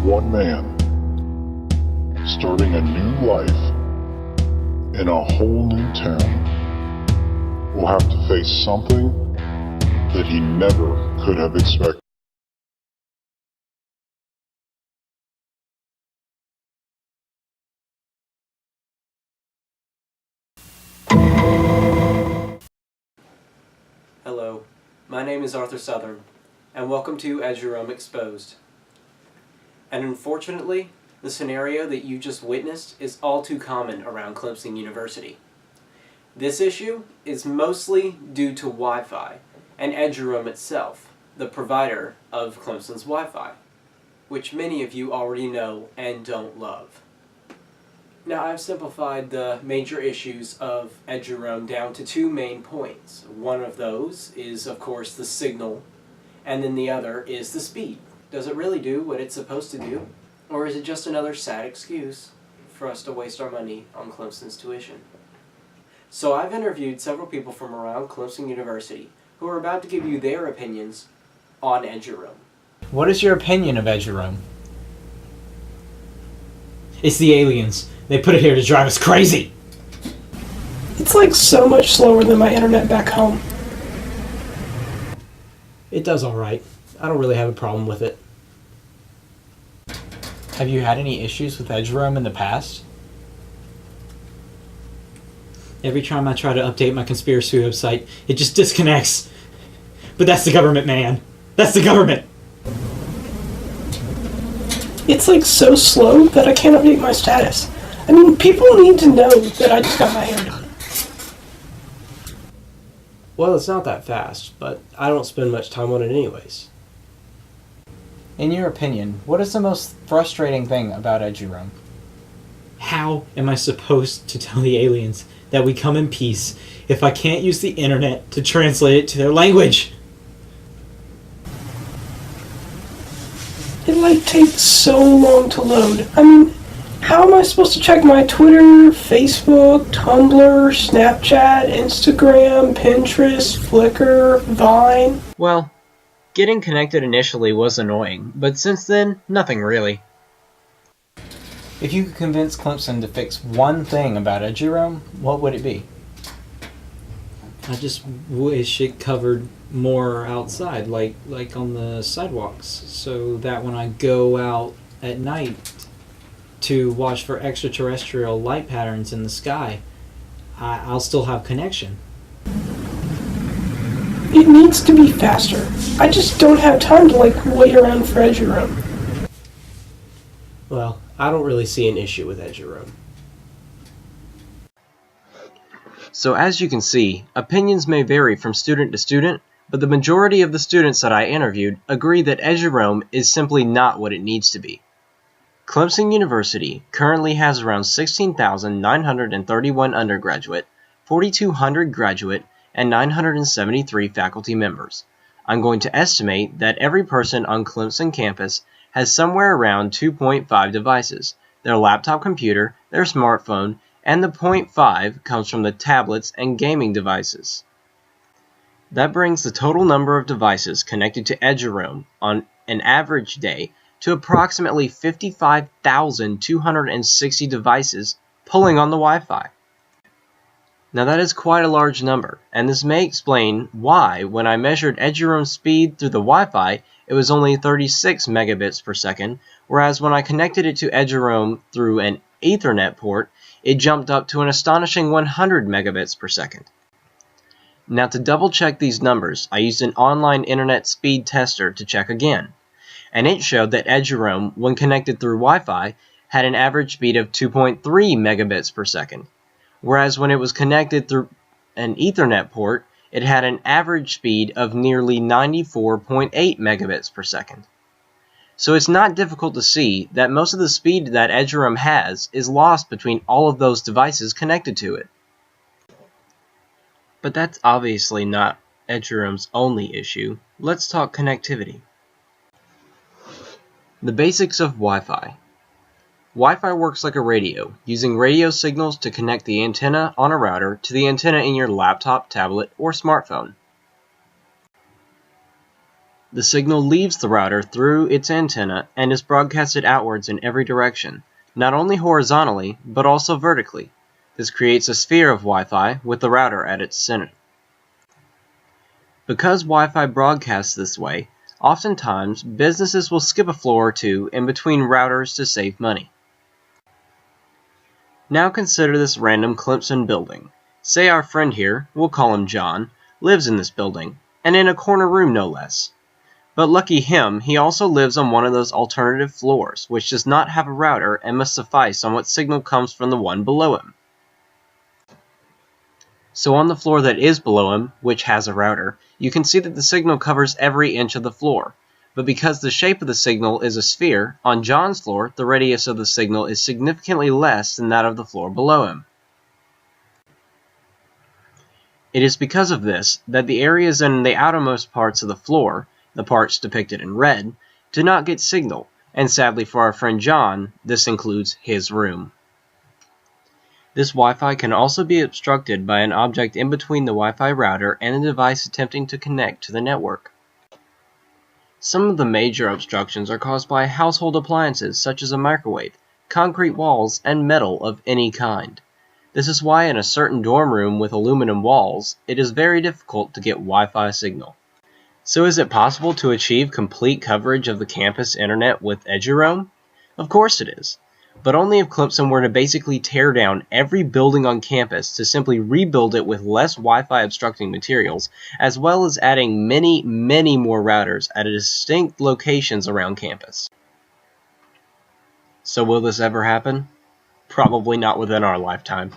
one man starting a new life in a whole new town will have to face something that he never could have expected. Hello, my name is Arthur Southern, and welcome to Eduroam Exposed. And unfortunately, the scenario that you just witnessed is all too common around Clemson University. This issue is mostly due to Wi-Fi and Eduroam itself, the provider of Clemson's Wi-Fi, which many of you already know and don't love. Now, I've simplified the major issues of Eduroam down to two main points. One of those is, of course, the signal, and then the other is the speed. Does it really do what it's supposed to do? Or is it just another sad excuse for us to waste our money on Clemson's tuition? So I've interviewed several people from around Clemson University who are about to give you their opinions on Eduroam. What is your opinion of Eduroam? It's the aliens. They put it here to drive us crazy! It's like so much slower than my internet back home. It does alright. I don't really have a problem with it. Have you had any issues with Eduroam in the past? Every time I try to update my conspiracy website, it just disconnects. But that's the government, man. That's the government! It's like so slow that I can't update my status. I mean, people need to know that I just got my hair done. Well, it's not that fast, but I don't spend much time on it anyways. In your opinion, what is the most frustrating thing about Eduroam? How am I supposed to tell the aliens that we come in peace if I can't use the internet to translate it to their language? It like takes so long to load. I mean, how am I supposed to check my Twitter, Facebook, Tumblr, Snapchat, Instagram, Pinterest, Flickr, Vine? Well, getting connected initially was annoying, but since then, nothing really. If you could convince Clemson to fix one thing about Eduroam, what would it be? I just wish it covered more outside, like on the sidewalks, so that when I go out at night to watch for extraterrestrial light patterns in the sky, I'll still have connection. It needs to be faster. I just don't have time to wait around for Eduroam. Well, I don't really see an issue with Eduroam. So as you can see, opinions may vary from student to student, but the majority of the students that I interviewed agree that Eduroam is simply not what it needs to be. Clemson University currently has around 16,931 undergraduate, 4,200 graduate, and 973 faculty members. I'm going to estimate that every person on Clemson campus has somewhere around 2.5 devices, their laptop computer, their smartphone, and the 0.5 comes from the tablets and gaming devices. That brings the total number of devices connected to Eduroam on an average day to approximately 55,260 devices pulling on the Wi-Fi. Now that is quite a large number, and this may explain why when I measured Eduroam's speed through the Wi-Fi, it was only 36 megabits per second, whereas when I connected it to Eduroam through an Ethernet port, it jumped up to an astonishing 100 megabits per second. Now to double check these numbers, I used an online internet speed tester to check again, and it showed that Eduroam, when connected through Wi-Fi, had an average speed of 2.3 megabits per second, whereas when it was connected through an Ethernet port, it had an average speed of nearly 94.8 megabits per second. So it's not difficult to see that most of the speed that Eduroam has is lost between all of those devices connected to it. But that's obviously not Eduroam's only issue. Let's talk connectivity. The basics of Wi-Fi. Wi-Fi works like a radio, using radio signals to connect the antenna on a router to the antenna in your laptop, tablet, or smartphone. The signal leaves the router through its antenna and is broadcasted outwards in every direction, not only horizontally, but also vertically. This creates a sphere of Wi-Fi with the router at its center. Because Wi-Fi broadcasts this way, oftentimes businesses will skip a floor or two in between routers to save money. Now consider this random Clemson building. Say our friend here, we'll call him John, lives in this building, and in a corner room no less. But lucky him, he also lives on one of those alternative floors, which does not have a router and must suffice on what signal comes from the one below him. So on the floor that is below him, which has a router, you can see that the signal covers every inch of the floor. But because the shape of the signal is a sphere, on John's floor, the radius of the signal is significantly less than that of the floor below him. It is because of this that the areas in the outermost parts of the floor, the parts depicted in red, do not get signal, and sadly for our friend John, this includes his room. This Wi-Fi can also be obstructed by an object in between the Wi-Fi router and the device attempting to connect to the network. Some of the major obstructions are caused by household appliances such as a microwave, concrete walls, and metal of any kind. This is why in a certain dorm room with aluminum walls, it is very difficult to get Wi-Fi signal. So is it possible to achieve complete coverage of the campus internet with Eduroam? Of course it is, but only if Clemson were to basically tear down every building on campus to simply rebuild it with less Wi-Fi obstructing materials, as well as adding many, many more routers at distinct locations around campus. So will this ever happen? Probably not within our lifetime.